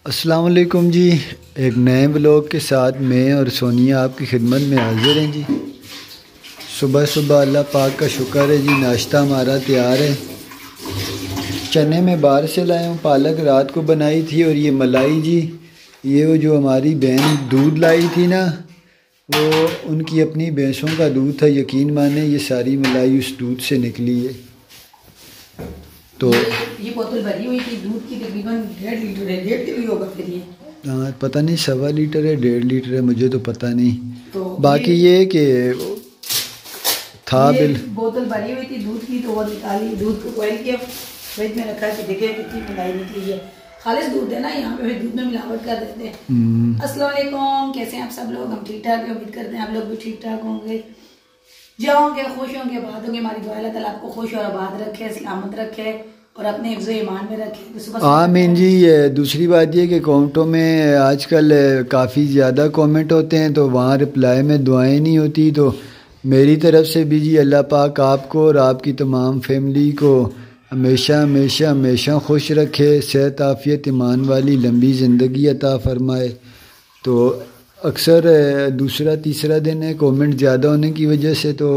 अस्सलाम वालेकुम जी। एक नए ब्लॉग के साथ मैं और सोनिया आपकी खिदमत में हाजिर हैं जी। सुबह सुबह अल्लाह पाक का शुक्र है जी, नाश्ता हमारा तैयार है। चने में बाहर से लाया हूँ, पालक रात को बनाई थी, और ये मलाई जी, ये वो जो हमारी बहन दूध लाई थी ना, वो उनकी अपनी भैंसों का दूध था। यकीन माने ये सारी मलाई उस दूध से निकली है। तो ये बोतल भरी हुई थी दूध की, तकरीबन 1.5 लीटर है। 1.5 किलो होगा फिर ये। हाँ, पता नहीं 1.25 लीटर है 1.5 लीटर है, मुझे तो पता नहीं। तो बाकी ये कि था ये बिल बोतल भरी हुई थी दूध की, तो वो निकाली, दूध को बॉयल किया, फ्रिज में रखा कि देखे कितनी मलाई निकली है। खालिश दूध है ना, यहाँ पे फिर दूध में मिलावट कर देते हैं। अस्सलाम वालेकुम, कैसे हैं आप सब लोग? हम ठीक ठाक हैं, उम्मीद करते हैं आप लोग भी ठीक ठाक होंगे, जाओगे खुश होंगे, आबाद होंगे। हमारी दुआ अल्लाह ताला आपको खुश और आबाद रखे, सलामत रखे और अपने हिफ्ज़ ईमान में रखे। तो आमीन जी। दूसरी बात ये कि कमेंटों में आजकल काफ़ी ज़्यादा कमेंट होते हैं, तो वहाँ रिप्लाई में दुआएं नहीं होती। तो मेरी तरफ से भी जी अल्लाह पाक आपको और आपकी तमाम फैमिली को हमेशा हमेशा हमेशा खुश रखे, सेहत आफ़ियत ईमान वाली लंबी ज़िंदगी अता फ़रमाए। तो अक्सर दूसरा तीसरा दिन है, कमेंट ज़्यादा होने की वजह से तो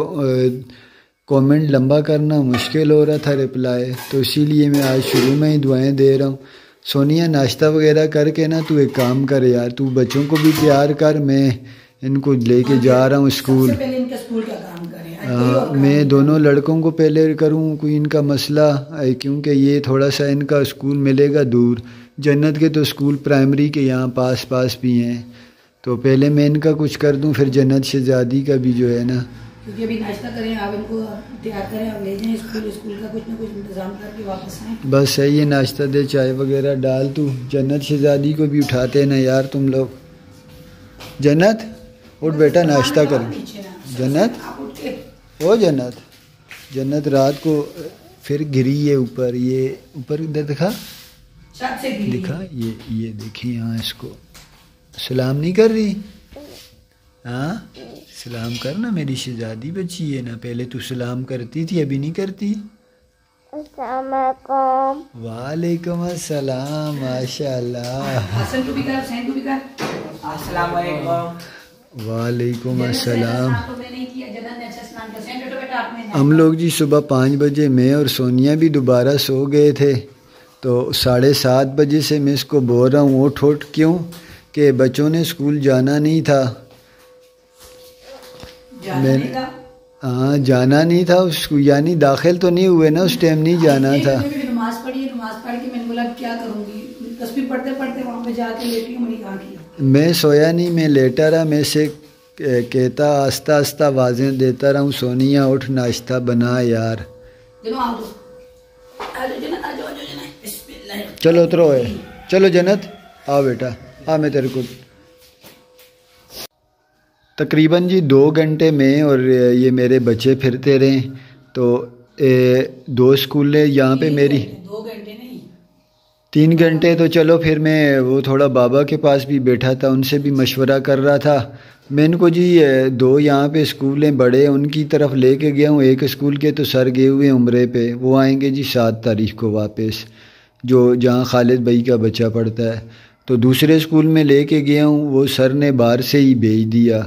कमेंट लंबा करना मुश्किल हो रहा था रिप्लाई, तो इसीलिए मैं आज शुरू में ही दुआएं दे रहा हूँ। सोनिया, नाश्ता वगैरह करके ना तू एक काम कर यार, तू बच्चों को भी तैयार कर, मैं इनको लेके जा रहा हूँ स्कूल। पहले इनका स्कूल का काम करें। मैं दोनों लड़कों को पहले करूँ कोई इनका मसला, क्योंकि ये थोड़ा सा इनका स्कूल मिलेगा दूर। जन्नत के तो स्कूल प्राइमरी के यहाँ पास पास भी हैं, तो पहले मैं इनका कुछ कर दूं, फिर जन्नत शहजादी का भी जो है ना, क्योंकि अभी नाश्ता करें, आप इनको तैयार करें और ले जाएं स्कूल। स्कूल का कुछ ना कुछ इंतजाम करके वापस आएं। बस सही है। नाश्ता दे, चाय वगैरह डाल। तू जन्नत शहजादी को भी उठाते ना यार तुम लोग। जन्नत उठ बेटा, नाश्ता कर। जन्नत ओ जन्नत, जन्नत रात को फिर गिरी है ऊपर, ये ऊपर इधर दिखा, दिखा ये देखिए यहाँ, इसको सलाम नहीं कर रही। हाँ, सलाम करना, मेरी शहजादी बच्ची है ना। पहले तू सलाम करती थी, अभी नहीं करती। वालेकुम अस्सलाम, माशाल्लाह। वालेकुम अस्सलाम। हम लोग जी सुबह 5 बजे मैं और सोनिया भी दोबारा सो गए थे, तो 7:30 बजे से मैं इसको बोल रहा हूँ उठ। क्यों कि बच्चों ने स्कूल जाना नहीं था। हाँ, जाना नहीं था उसको, यानी दाखिल तो नहीं हुए ना, उस टाइम नहीं जाना था। नमाज पढ़ी, नमाज पढ़ के मैंने बोला क्या करूँगी, तस्बीह पढ़ते पढ़ते वहाँ पे जाके लेटी हूँ। मैं सोया नहीं, मैं लेटा रहा। मैं से कहता आस्ता आस्ता आवाज़ें देता रहा हूँ, सोनिया उठ, नाश्ता बना यार। चलो उतरो है, चलो जन्नत आओ बेटा, आ मैं तेरे को। तकरीबन जी 2 घंटे में और ये मेरे बच्चे फिरते रहे। तो 2 स्कूलें यहाँ पे मेरी, 2 घंटे नहीं 3 घंटे। तो चलो फिर मैं वो थोड़ा बाबा के पास भी बैठा था, उनसे भी मशवरा कर रहा था। मैं इनको जी 2 यहाँ पे स्कूलें बड़े, उनकी तरफ लेके गया हूँ। एक स्कूल के तो सर गए हुए उम्रे पे, वो आएंगे जी 7 तारीख को वापस, जो जहाँ खालिद भाई का बच्चा पढ़ता है। तो दूसरे स्कूल में लेके गया हूँ, वो सर ने बाहर से ही भेज दिया।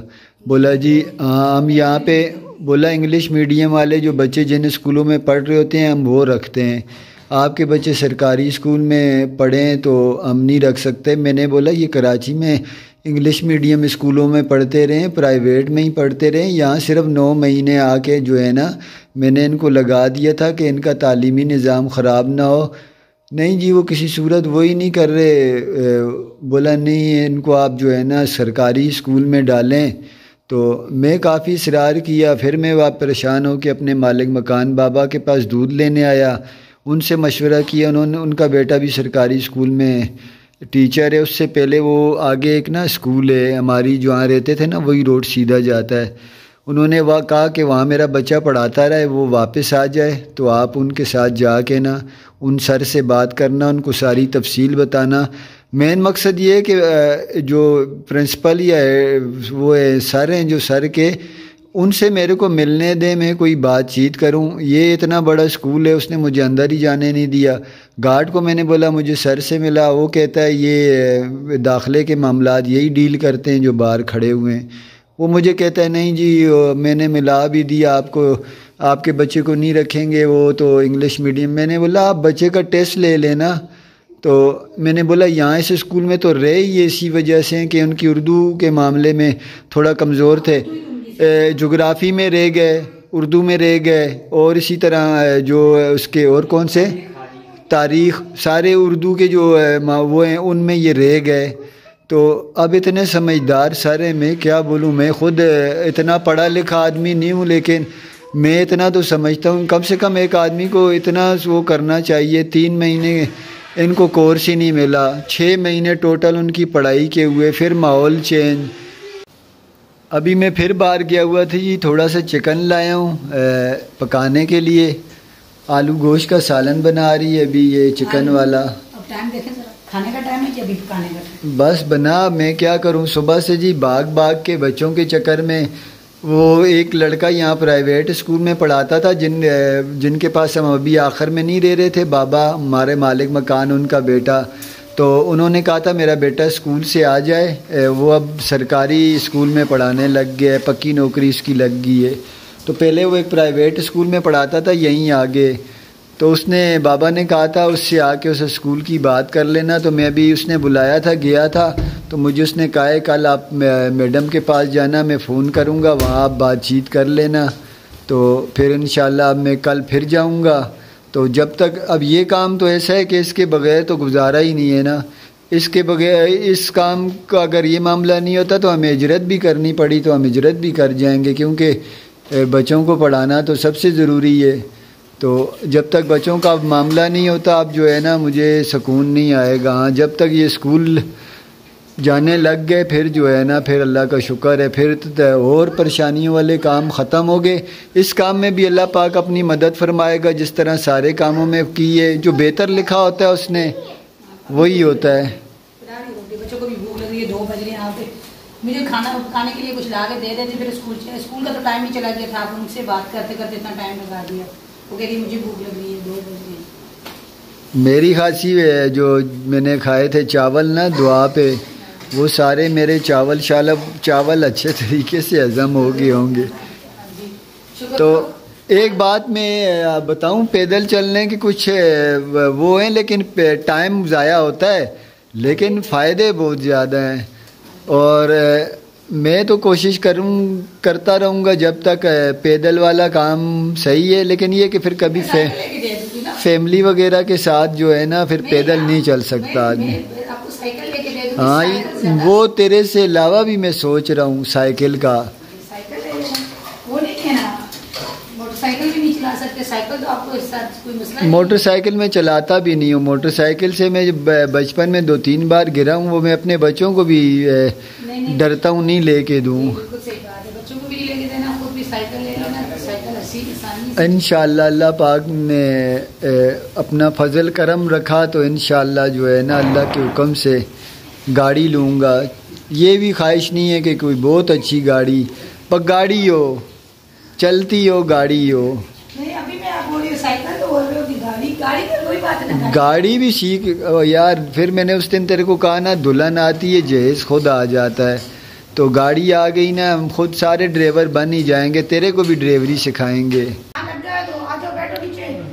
बोला जी हाँ, हम यहाँ पे, बोला इंग्लिश मीडियम वाले जो बच्चे जिन स्कूलों में पढ़ रहे होते हैं हम वो रखते हैं, आपके बच्चे सरकारी स्कूल में पढ़ें तो हम नहीं रख सकते। मैंने बोला ये कराची में इंग्लिश मीडियम स्कूलों में पढ़ते रहें, प्राइवेट में ही पढ़ते रहें, यहाँ सिर्फ 9 महीने आके जो है ना, मैंने इनको लगा दिया था कि इनका तालीमी निज़ाम ख़राब ना हो। नहीं जी, वो किसी सूरत वो ही नहीं कर रहे। बोला नहीं, इनको आप जो है ना सरकारी स्कूल में डालें। तो मैं काफ़ी इसरार किया, फिर मैं वहाँ परेशान हो के अपने मालिक मकान बाबा के पास दूध लेने आया, उनसे मशवरा किया। उन्होंने, उनका बेटा भी सरकारी स्कूल में टीचर है। उससे पहले वो आगे एक ना स्कूल है हमारी, जहाँ रहते थे ना वही रोड सीधा जाता है। उन्होंने वह कहा कि वहाँ मेरा बच्चा पढ़ाता रहे, वो वापस आ जाए, तो आप उनके साथ जाके ना उन सर से बात करना, उनको सारी तफसील बताना। मेन मकसद ये है कि जो प्रिंसिपल या वो सर हैं, जो सर के, उनसे मेरे को मिलने दें, मैं कोई बातचीत करूं। ये इतना बड़ा स्कूल है, उसने मुझे अंदर ही जाने नहीं दिया। गार्ड को मैंने बोला मुझे सर से मिला, वो कहता है ये दाखिले के मामलात यही डील करते हैं जो बाहर खड़े हुए हैं। वो मुझे कहता है नहीं जी मैंने मिला भी दिया आपको, आपके बच्चे को नहीं रखेंगे, वो तो इंग्लिश मीडियम। मैंने बोला आप बच्चे का टेस्ट ले लेना। तो मैंने बोला यहाँ इस स्कूल में तो रहे ही इसी वजह से कि उनकी उर्दू के मामले में थोड़ा कमज़ोर थे, जोग्राफ़ी में रह गए, उर्दू में रह गए, और इसी तरह जो उसके और कौन से तारीख़ सारे उर्दू के जो वो हैं उनमें ये रह गए। तो अब इतने समझदार सर हैं, मैं क्या बोलूँ, मैं ख़ुद इतना पढ़ा लिखा आदमी नहीं हूँ, लेकिन मैं इतना तो समझता हूँ कम से कम एक आदमी को इतना वो करना चाहिए। 3 महीने इनको कोर्स ही नहीं मिला, 6 महीने टोटल उनकी पढ़ाई के हुए, फिर माहौल चेंज। अभी मैं फिर बाहर गया हुआ था जी, थोड़ा सा चिकन लाया हूँ पकाने के लिए, आलू गोश्त का सालन बना रही है अभी ये चिकन वाला। अब टाइम देखें जरा, खाने का टाइम है कि अभी पकाने का टाइम? बस बना, मैं क्या करूँ सुबह से जी भाग के बच्चों के चक्कर में। वो एक लड़का यहाँ प्राइवेट स्कूल में पढ़ाता था जिनके पास हम अभी आखिर में नहीं रह रहे थे, बाबा हमारे मालिक मकान उनका बेटा, तो उन्होंने कहा था मेरा बेटा स्कूल से आ जाए, वो अब सरकारी स्कूल में पढ़ाने लग गया है, पक्की नौकरी इसकी लग गई है। तो पहले वो एक प्राइवेट स्कूल में पढ़ाता था यहीं आगे, तो उसने बाबा ने कहा था उससे आके उस स्कूल की बात कर लेना। तो मैं भी उसने बुलाया था, गया था, तो मुझे उसने कहा है कल आप मैडम के पास जाना, मैं फ़ोन करूँगा, वहाँ आप बातचीत कर लेना। तो फिर इंशाल्लाह अब मैं कल फिर जाऊँगा। तो जब तक अब ये काम तो ऐसा है कि इसके बगैर तो गुजारा ही नहीं है ना, इसके बगैर इस काम का अगर ये मामला नहीं होता तो हमें हिजरत भी करनी पड़ी तो हम हिजरत भी कर जाएंगे, क्योंकि बच्चों को पढ़ाना तो सबसे ज़रूरी है। तो जब तक बच्चों का मामला नहीं होता अब जो है ना मुझे सुकून नहीं आएगा। हाँ जब तक ये स्कूल जाने लग गए फिर जो है ना फिर अल्लाह का शुक्र है, फिर तो और परेशानियों वाले काम ख़त्म हो गए। इस काम में भी अल्लाह पाक अपनी मदद फरमाएगा, जिस तरह सारे कामों में की है, जो बेहतर लिखा होता है उसने वही होता है। बच्चों को भी भूख लग रही है, 2 बज रहे हैं, यहाँ पे मुझे खाना खाने के लिए कुछ ला के दे देते, फिर स्कूल का तो टाइम ही चला गया था, आप उनसे बात करते करते इतना टाइम लगा दिया। वो कह रही मुझे भूख लग रही है, 2 बज रहे हैं। मेरी खांसी है, जो मैंने खाए थे चावल ना दुआ पे, वो सारे मेरे चावल अच्छे तरीके से हज़म हो गए होंगे। तो एक बात मैं बताऊं, पैदल चलने के कुछ वो हैं, लेकिन टाइम ज़ाया होता है, लेकिन फ़ायदे बहुत ज़्यादा हैं। और मैं तो कोशिश करता रहूँगा जब तक पैदल वाला काम सही है, लेकिन ये कि फिर कभी फैमिली वगैरह के साथ जो है ना फिर पैदल नहीं चल सकता आदमी। हाँ वो तेरे से अलावा भी मैं सोच रहा हूँ साइकिल का। मोटरसाइकिल में चलाता भी नहीं हूँ, मोटरसाइकिल से मैं बचपन में 2-3 बार गिरा हूँ, वो मैं अपने बच्चों को भी डरता हूँ नहीं लेके दूँ। इंशाअल्लाह अल्लाह पाक ने अपना फजल करम रखा तो इंशाअल्लाह जो है ना अल्लाह के हुक्म से गाड़ी लूँगा। ये भी ख्वाहिश नहीं है कि कोई बहुत अच्छी गाड़ी, पर गाड़ी हो, चलती हो, गाड़ी हो। गाड़ी भी सीख यार, फिर मैंने उस दिन तेरे को कहा ना दुल्हन आती है जहेज खुद आ जाता है, तो गाड़ी आ गई ना हम खुद सारे ड्राइवर बन ही जाएंगे, तेरे को भी ड्राइवरी सिखाएंगे।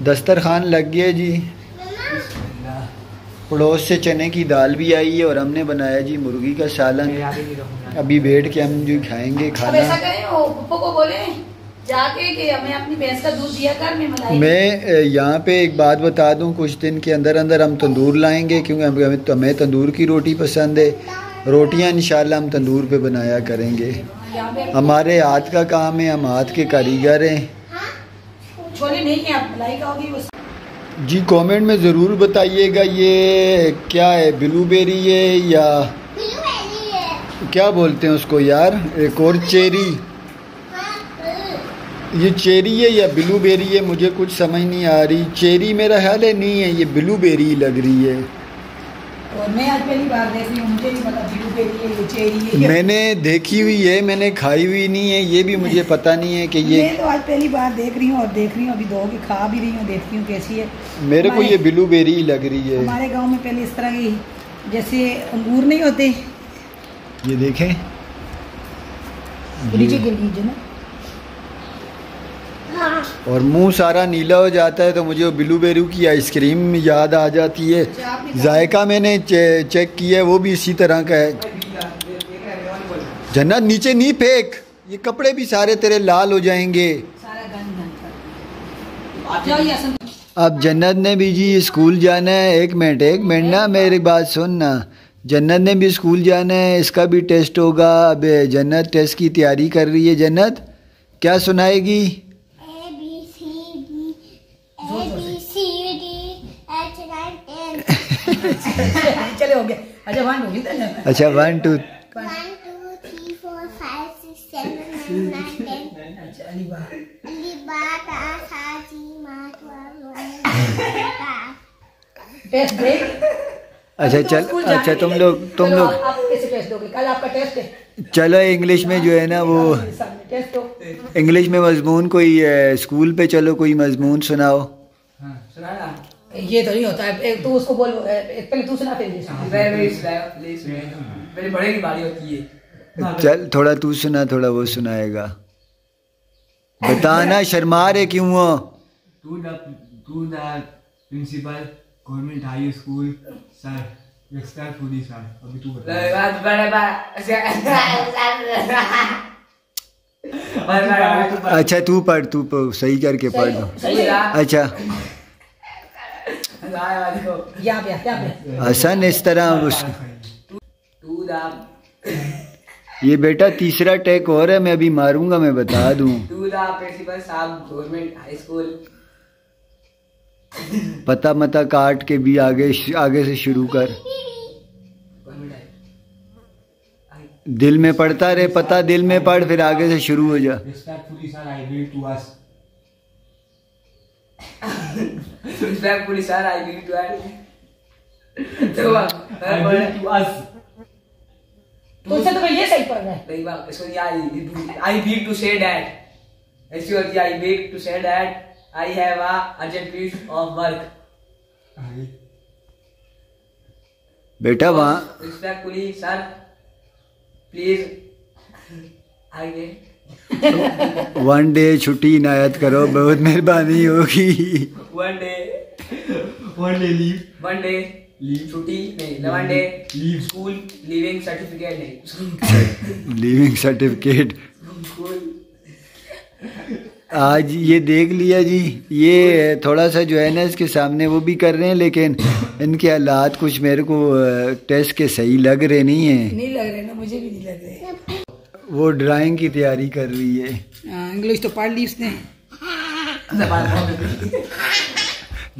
दस्तरखान लग गया जी, पड़ोस से चने की दाल भी आई है और हमने बनाया जी मुर्गी का सालन। अभी बैठ के हम जो खाएंगे खाना। जाके कि हमें अपनी भैंस का दूध दिया कर, मैं यहाँ पे एक बात बता दूँ, कुछ दिन के अंदर अंदर हम तंदूर लाएंगे, क्योंकि हमें तंदूर की रोटी पसंद है। रोटियाँ इंशाल्लाह हम तंदूर पे बनाया करेंगे, हमारे हाथ का काम है, हम हाथ के कारीगर हैं। जी कमेंट में ज़रूर बताइएगा ये क्या है, ब्लूबेरी है या क्या बोलते हैं उसको यार, एक और चेरी, ये चेरी है या ब्लूबेरी है, मुझे कुछ समझ नहीं आ रही। चेरी मेरा ख्याल है नहीं है, ये ब्लूबेरी लग रही है। और मैं आज पहली बार देख रही हूँ, मुझे नहीं पता ब्लूबेरी है ये चेरी है। मैंने देखी हुई है, मैंने खाई हुई नहीं है, ये भी मुझे पता नहीं है कि ये। मैं तो आज पहली बार देख रही हूँ और देख रही हूँ अभी दो की खा भी रही हूँ, देखती हूँ कैसी है। मेरे को ये ब्लूबेरी लग रही है। हमारे गाँव में पहले इस तरह की जैसे अंगूर नहीं होते, ये देखें नीचे गिर लीजिए ना, और मुंह सारा नीला हो जाता है तो मुझे वो ब्लूबेरी की आइसक्रीम याद आ जाती है। जायका मैंने चेक किया है, वो भी इसी तरह का है। जन्नत नीचे नहीं फेंक, ये कपड़े भी सारे तेरे लाल हो जाएंगे। अब जन्नत ने भी जी स्कूल जाना है। एक मिनट ना, मेरी बात सुन ना। जन्नत ने भी स्कूल जाना है, इसका भी टेस्ट होगा। अब जन्नत टेस्ट की तैयारी कर रही है। जन्नत क्या सुनाएगी? चले हो गए। अच्छा 1 2 अच्छा 1 2 3 4 5 6 7 8 9 10। अच्छा अलीबा टेस्ट ब्रेक। अच्छा चल, अच्छा तुम लोग आप कैसे टेस्ट दोगे? कल आपका टेस्ट है। चलो इंग्लिश में जो है ना वो टेस्ट हो, इंग्लिश में मजमून कोई स्कूल पे चलो कोई मजमून सुनाओ। सुनाना ये तो नहीं होता है। एक तो उसको बोल, पहले तू सुना फिर पहले बड़े की बारी होती है। चल थोड़ा तू सुना, थोड़ा वो सुनाएगा। बताना, शर्मा रहे क्यों हो? To the principal government high school sir, respectfully sir. अभी तू बता। अच्छा तू पढ़, तू सही करके पढ़। अच्छा हसन इस तरह ये बेटा तीसरा टेक हो रहा है, मैं अभी मारूंगा, मैं बता दूं। प्रिंसिपल साहब गवर्नमेंट हाई स्कूल। पता मता काट के भी आगे से शुरू कर। दिल में पढ़ता रहे, पता दिल में पढ़, फिर आगे से शुरू हो जा। Respectfully sir, I read to us. Respectfully sir, I read to us. तो उससे तो ये सही पढ़ रहा है। नहीं बात, इसको I beg to say that. ऐसी होती है, I beg to say that I have a urgent piece of work. बेटा वहाँ Respectfully sir, please I get 1 day छुट्टी इनायत करो, बहुत मेहरबानी होगी। 1 day लीव। 1 day छुट्टी नहीं, 1 day leave. School leaving certificate नहीं, लीविंग सर्टिफिकेट। आज ये देख लिया जी, ये थोड़ा सा जो है ना इसके सामने वो भी कर रहे हैं, लेकिन इनके हालात कुछ मेरे को टेस्ट के सही लग रहे नहीं है। नहीं लग रहे ना, मुझे भी नहीं लग रहे। वो ड्राइंग की तैयारी कर रही है। इंग्लिश तो पढ़ ली उसने।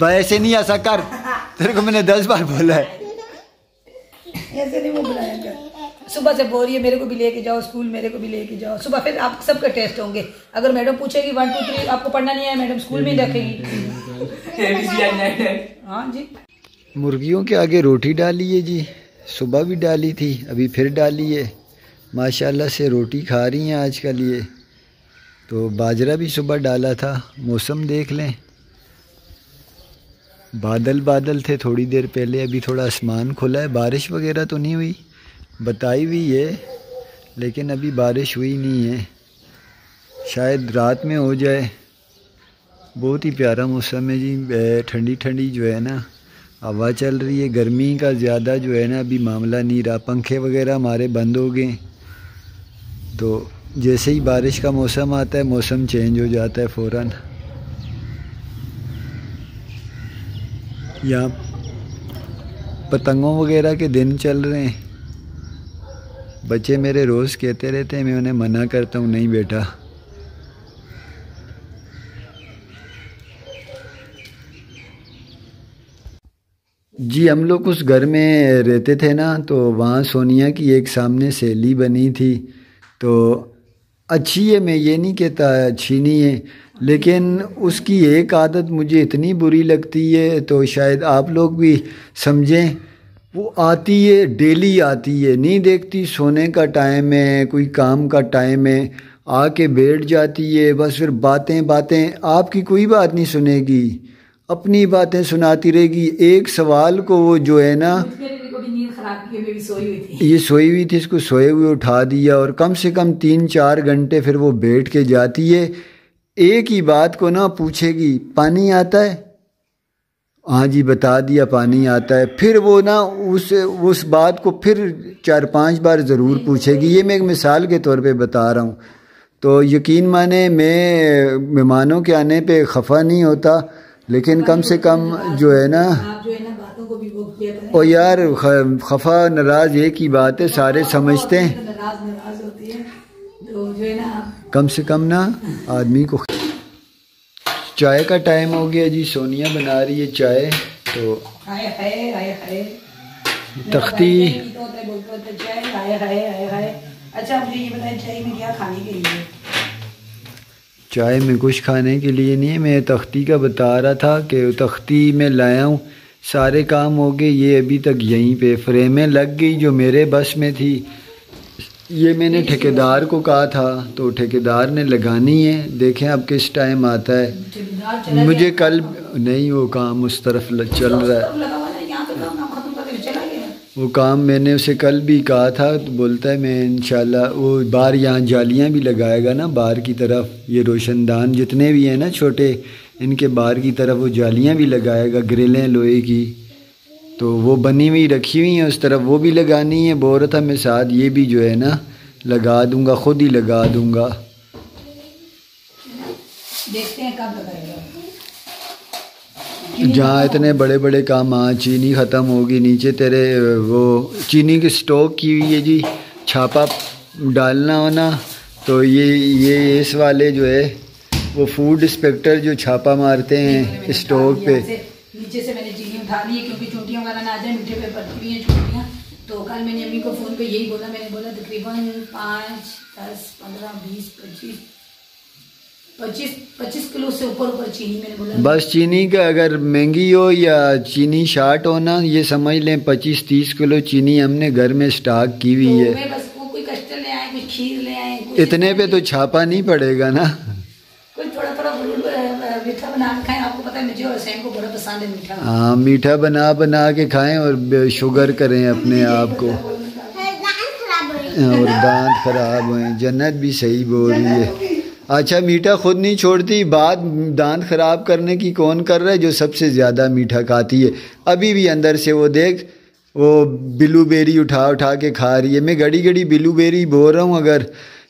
ऐसे नहीं ऐसा कर, तेरे को मैंने 10 बार बोला है। ऐसे नहीं वो बुलाया कर। सुबह से बोल रही है मेरे को भी लेके जाओ स्कूल, मेरे को भी लेके जाओ सुबह। फिर आप सबके टेस्ट होंगे। अगर मैडम पूछेगी 1 2 3 आपको पढ़ना नहीं है, मैडम स्कूल में ही रखेगी। हाँ जी। मुर्गियों के आगे रोटी डाली है जी, सुबह भी डाली थी, अभी फिर डाली है। माशाल्लाह से रोटी खा रही हैं आजकल ये। तो बाजरा भी सुबह डाला था। मौसम देख लें, बादल थे थोड़ी देर पहले, अभी थोड़ा आसमान खुला है। बारिश वगैरह तो नहीं हुई, बताई हुई है, लेकिन अभी बारिश हुई नहीं है। शायद रात में हो जाए। बहुत ही प्यारा मौसम है जी, ठंडी ठंडी जो है ना हवा चल रही है। गर्मी का ज़्यादा जो है ना अभी मामला नहीं रहा। पंखे वगैरह हमारे बंद हो गए, तो जैसे ही बारिश का मौसम आता है मौसम चेंज हो जाता है फ़ौरन। यहाँ पतंगों वगैरह के दिन चल रहे हैं। बच्चे मेरे रोज़ कहते रहते हैं, मैं उन्हें मना करता हूँ, नहीं बेटा। जी हम लोग उस घर में रहते थे ना, तो वहाँ सोनिया की एक सामने सहेली बनी थी। तो अच्छी है, मैं ये नहीं कहता अच्छी नहीं है, लेकिन उसकी एक आदत मुझे इतनी बुरी लगती है, तो शायद आप लोग भी समझें। वो आती है, डेली आती है, नहीं देखती सोने का टाइम है, कोई काम का टाइम है, आके बैठ जाती है, बस फिर बातें बातें, आपकी कोई बात नहीं सुनेगी, अपनी बातें सुनाती रहेगी। एक सवाल को वो जो है ना, ये सोई हुई थी, इसको सोए हुए उठा दिया और कम से कम 3-4 घंटे फिर वो बैठ के जाती है। एक ही बात को ना पूछेगी, पानी आता है? हाँ जी बता दिया पानी आता है। फिर वो ना उस बात को फिर 4-5 बार ज़रूर पूछेगी। ये मैं एक मिसाल के तौर पे बता रहा हूँ। तो यकीन माने मैं मेहमानों के आने पे ख़फा नहीं होता, लेकिन कम से कम जो है ना, ओ यार खफा नाराज एक ही बात है, सारे समझते हैं, कम से कम ना आदमी को। चाय का टाइम हो गया जी, सोनिया बना रही है चाय। तो तख्ती, अच्छा मुझे ये बताएं चाय में क्या खाने के लिए? चाय में कुछ खाने के लिए नहीं है, मैं तख्ती का बता रहा था कि तख्ती में लाया हूँ, सारे काम हो गए, ये अभी तक यहीं पे फ्रेमें लग गई जो मेरे बस में थी। ये मैंने ठेकेदार को कहा था तो ठेकेदार ने लगानी है, देखें अब किस टाइम आता है। मुझे कल नहीं, वो काम उस तरफ चल रहा है, वो काम मैंने उसे कल भी कहा था, तो बोलता है मैं इंशाल्लाह वो बाहर यहाँ जालियाँ भी लगाएगा ना, बाहर की तरफ ये रोशनदान जितने भी हैं ना छोटे, इनके बाहर की तरफ वो जालियाँ भी लगाएगा, ग्रिलें लोहे की, तो वो बनी हुई रखी हुई हैं उस तरफ, वो भी लगानी है। बोल रहा था मैं साथ ये भी जो है ना लगा दूंगा, खुद ही लगा दूंगा। देखते हैं कब लगाएगा। जहाँ इतने बड़े बड़े काम, हाँ चीनी ख़त्म होगी, नीचे तेरे वो चीनी की स्टॉक की हुई है जी, छापा डालना होना, तो ये इस वाले जो है वो फूड इंस्पेक्टर जो छापा मारते हैं स्टॉक पे, नीचे से मैंने चीनी उठा ली है क्योंकि चोटियाँ वगैरह ना आ जाए, मीठे पे पड़ती हुई हैं चोटियाँ। तो कल मैंने अम्मी को फ़ोन पे यही बोला, मैंने बोला तकरीबन 5, 10, 15, 20, 25 किलो से ऊपर चीनी मैंने बोला। बस चीनी का अगर महंगी हो या चीनी शार्ट हो ना, ये समझ लें 25-30 किलो चीनी हमने घर में स्टॉक की हुई है। तो बस वो कोई कस्टर्ड ले आए, कोई खीर ले आए, इतने पे तो छापा नहीं पड़ेगा ना, कोई थोड़ा थोड़ा मीठा बना के खाएं। आपको पता है मुझे और सैम को बड़ा पसंद है मीठा। हाँ मीठा बना के खाएं और शुगर करें अपने आप को, और दांत खराब हुए। जन्नत भी सही बोल रही है। अच्छा मीठा खुद नहीं छोड़ती, बात दांत ख़राब करने की कौन कर रहा है? जो सबसे ज़्यादा मीठा खाती है। अभी भी अंदर से वो देख, वो ब्लूबेरी उठा के खा रही है। मैं घड़ी घड़ी ब्लूबेरी बोल रहा हूँ, अगर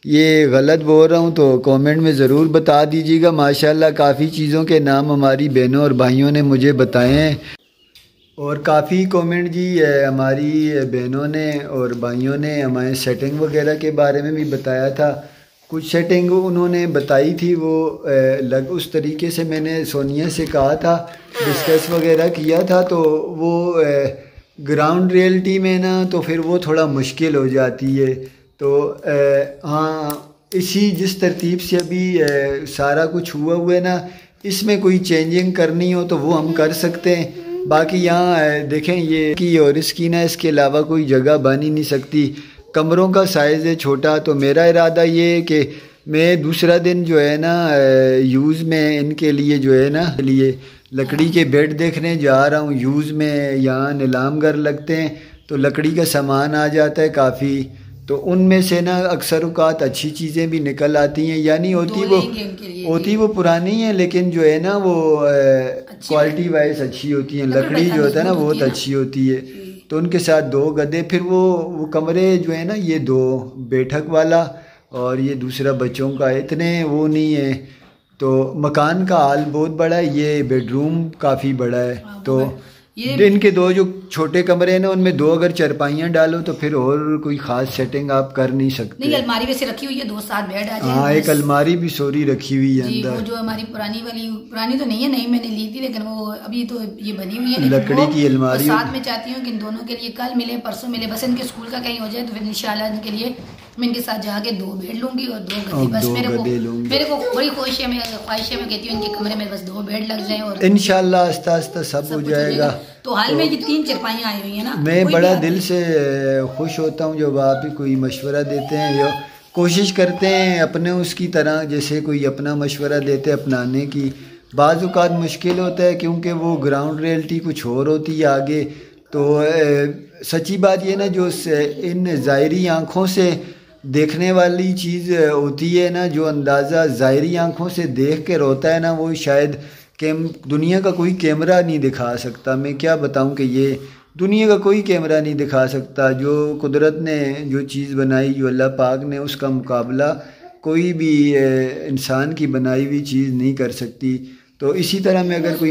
ये गलत बोल रहा हूँ तो कमेंट में ज़रूर बता दीजिएगा। माशाल्लाह काफ़ी चीज़ों के नाम हमारी बहनों और भाइयों ने मुझे बताए हैं, और काफ़ी कमेंट जी हमारी बहनों ने और भाइयों ने हमारे सेटिंग वगैरह के बारे में भी बताया था। कुछ सेटिंग उन्होंने बताई थी, वो उस तरीके से मैंने सोनिया से कहा था, डिस्कस वगैरह किया था, तो वो ग्राउंड रियलिटी में ना तो फिर वो थोड़ा मुश्किल हो जाती है। तो हाँ इसी जिस तरतीब से अभी सारा कुछ हुआ है ना, इसमें कोई चेंजिंग करनी हो तो वो हम कर सकते हैं। बाकी यहाँ देखें ये की और इसकी ना, इसके अलावा कोई जगह बन ही नहीं सकती। कमरों का साइज़ है छोटा, तो मेरा इरादा ये है कि मैं दूसरा दिन जो है ना यूज़ में इनके लिए जो है ना लिए लकड़ी के बेड देखने जा रहा हूँ। यूज़ में यहाँ नीलामगर लगते हैं तो लकड़ी का सामान आ जाता है काफ़ी, तो उनमें से ना अक्सर औक़ात अच्छी चीज़ें भी निकल आती हैं, यानी होती वो पुरानी है लेकिन जो है ना वो क्वालिटी वाइज अच्छी होती हैं। लकड़ी जो होता है ना बहुत अच्छी होती है। तो उनके साथ 2 गद्दे, फिर वो कमरे जो है ना, ये 2 बैठक वाला और ये दूसरा बच्चों का, इतने वो नहीं है। तो मकान का हाल बहुत बड़ा है, ये बेडरूम काफ़ी बड़ा है। तो इनके 2 जो छोटे कमरे हैं ना, उनमें 2 अगर चारपाइयाँ डालो तो फिर और कोई ख़ास सेटिंग आप कर नहीं सकते। नहीं, अलमारी वैसे रखी हुई है, 2 साथ बेड आ जाए। हाँ एक अलमारी भी सोरी रखी हुई है अंदर। वो जो हमारी पुरानी तो नहीं है, नहीं मैंने ली थी, लेकिन वो अभी तो ये बनी हुई है लकड़ी की अलमारी। साथ में चाहती हूँ कि इन दोनों के लिए कल मिले परसों मिले, बस इनके स्कूल का कहीं हो जाए तो फिर इंशाल्लाह इनके लिए मैं इनके साथ जाके 2 बेड लूंगी और 2 गद्दे। बस मेरे को बड़ी ख्वाहिश है, मैं कहती हूँ इनके कमरे में बस 2 बेड लग जाए और इंशाल्लाह आस्ता आस्ता सब हो जाएगा। तो हाल में ये 3 चारपाइयाँ आई हुई है ना, मैं बड़ा दिल से खुश होता हूँ जब आप ही कोई मशवरा देते हैं या कोशिश करते हैं अपने उसकी तरह, जैसे कोई अपना मशवरा देते अपनाने की। बाज़ औक़ात मुश्किल होता है क्योंकि वो ग्राउंड रियलिटी कुछ और होती है आगे। तो सच्ची बात ये ना, जो इन ज़ाहिरी आँखों से देखने वाली चीज़ होती है ना, जो अंदाज़ा ज़ाहिरी आँखों से देख कर होता है ना, वो शायद दुनिया का कोई कैमरा नहीं दिखा सकता। मैं क्या बताऊं कि ये दुनिया का कोई कैमरा नहीं दिखा सकता। जो कुदरत ने जो चीज़ बनाई, जो अल्लाह पाक ने, उसका मुकाबला कोई भी इंसान की बनाई हुई चीज़ नहीं कर सकती। तो इसी तरह मैं अगर कोई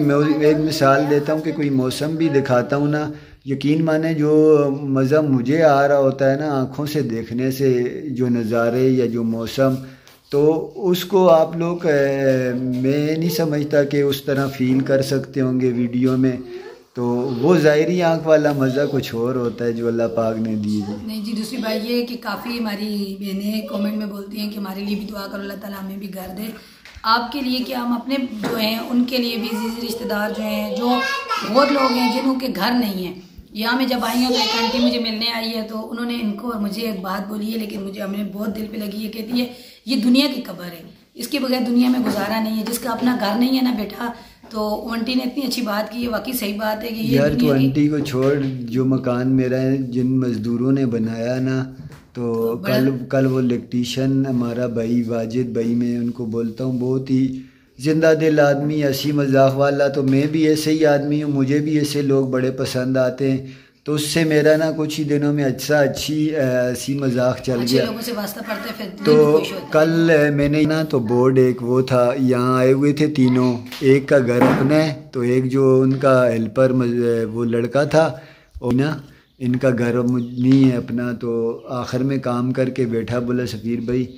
एक मिसाल देता हूँ कि कोई मौसम भी दिखाता हूँ ना, यकीन माने जो मज़ा मुझे आ रहा होता है ना आँखों से देखने से, जो नज़ारे या जो मौसम, तो उसको आप लोग मैं नहीं समझता कि उस तरह फ़ील कर सकते होंगे वीडियो में। तो वो ज़ाहिरी आँख वाला मज़ा कुछ और होता है जो अल्लाह पाक ने दी है। नहीं जी, दूसरी बात ये है कि काफ़ी हमारी बहनें कमेंट में बोलती हैं कि हमारे लिए भी दुआ करो, अल्लाह ताला हमें भी घर दे। आपके लिए कि हम अपने जो हैं उनके लिए भी रिश्तेदार जो हैं, जो बहुत लोग हैं जिनके घर नहीं हैं। यहाँ में जब आई हूँ तो एक आंटी मुझे मिलने आई है, तो उन्होंने इनको मुझे एक बात बोली है, लेकिन मुझे हमें बहुत दिल पे लगी है। कहती है ये दुनिया की कब्र है, इसके बगैर दुनिया में गुजारा नहीं है। जिसका अपना घर नहीं है ना बेटा, तो आंटी ने इतनी अच्छी बात की है, वाकई सही बात है कि ये यार तो आंटी को छोड़, जो मकान मेरा है जिन मज़दूरों ने बनाया ना, तो कल वो इलेक्ट्रीशियन हमारा भाई वाजिद भाई, मैं उनको बोलता हूँ बहुत ही जिंदा दिल आदमी, हंसी मजाक वाला। तो मैं भी ऐसे ही आदमी हूँ, मुझे भी ऐसे लोग बड़े पसंद आते हैं। तो उससे मेरा ना कुछ ही दिनों में अच्छी हंसी मजाक चल गया। लोगों से वास्ता पड़ता है, फिर तो कल मैंने ना तो बोर्ड एक वो था, यहाँ आए हुए थे तीनों, एक का घर अपना है, तो एक जो उनका हेल्पर वो लड़का था, और ना इनका घर नहीं है अपना। तो आखिर में काम करके बैठा, बोला सफ़ीर भाई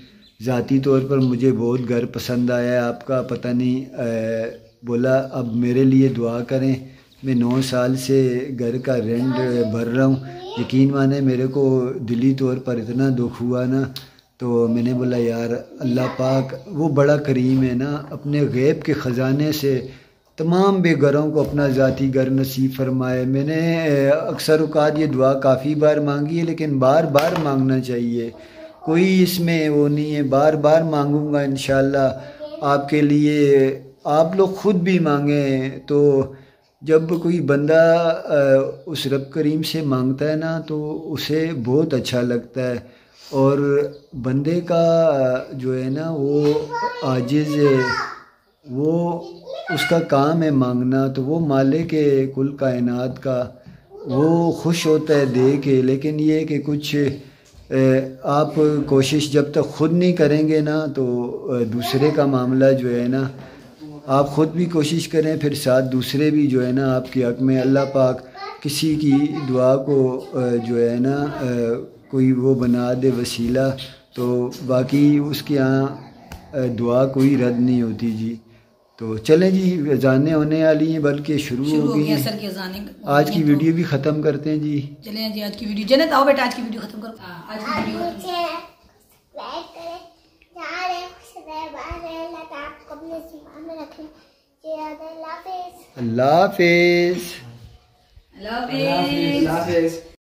ज़ाती तौर पर मुझे बहुत घर पसंद आया है आपका, पता नहीं बोला अब मेरे लिए दुआ करें। मैं 9 साल से घर का रेंट भर रहा हूँ। यकीन माने मेरे को दिली तौर पर इतना दुख हुआ ना, तो मैंने बोला यार अल्लाह पाक वो बड़ा करीम है ना, अपने गैब के ख़जाने से तमाम बेघरों को अपना ज़ाती घर नसीब फरमाए। मैंने अक्सर औक़ात ये दुआ काफ़ी बार मांगी है, लेकिन बार बार मांगना चाहिए, कोई इसमें वो नहीं है। बार बार मांगूंगा इंशाअल्लाह आपके लिए, आप लोग ख़ुद भी मांगें। तो जब कोई बंदा उस रब करीम से मांगता है ना, तो उसे बहुत अच्छा लगता है। और बंदे का जो है ना वो आजिज़ है, वो उसका काम है मांगना, तो वो मालिक है कुल कायनात का, वो खुश होता है दे के। लेकिन ये कि कुछ आप कोशिश जब तक ख़ुद नहीं करेंगे ना, तो दूसरे का मामला जो है ना, आप ख़ुद भी कोशिश करें, फिर साथ दूसरे भी जो है ना आपके हक़ में अल्लाह पाक किसी की दुआ को जो है ना कोई वो बना दे वसीला, तो बाकी उसके यहाँ दुआ कोई रद्द नहीं होती जी। तो चलें जी, अज़ानें होने वाली हैं, बल्कि शुरू हो गई हैं। आज की वीडियो भी ख़त्म करते हैं जी। चलें जी, आज की वीडियो जन्नत आओ बेटा, आज की वीडियो ख़त्म करो। आज की वीडियो अल्लाह हाफ़िज़। अल्लाह हाफ़िज़।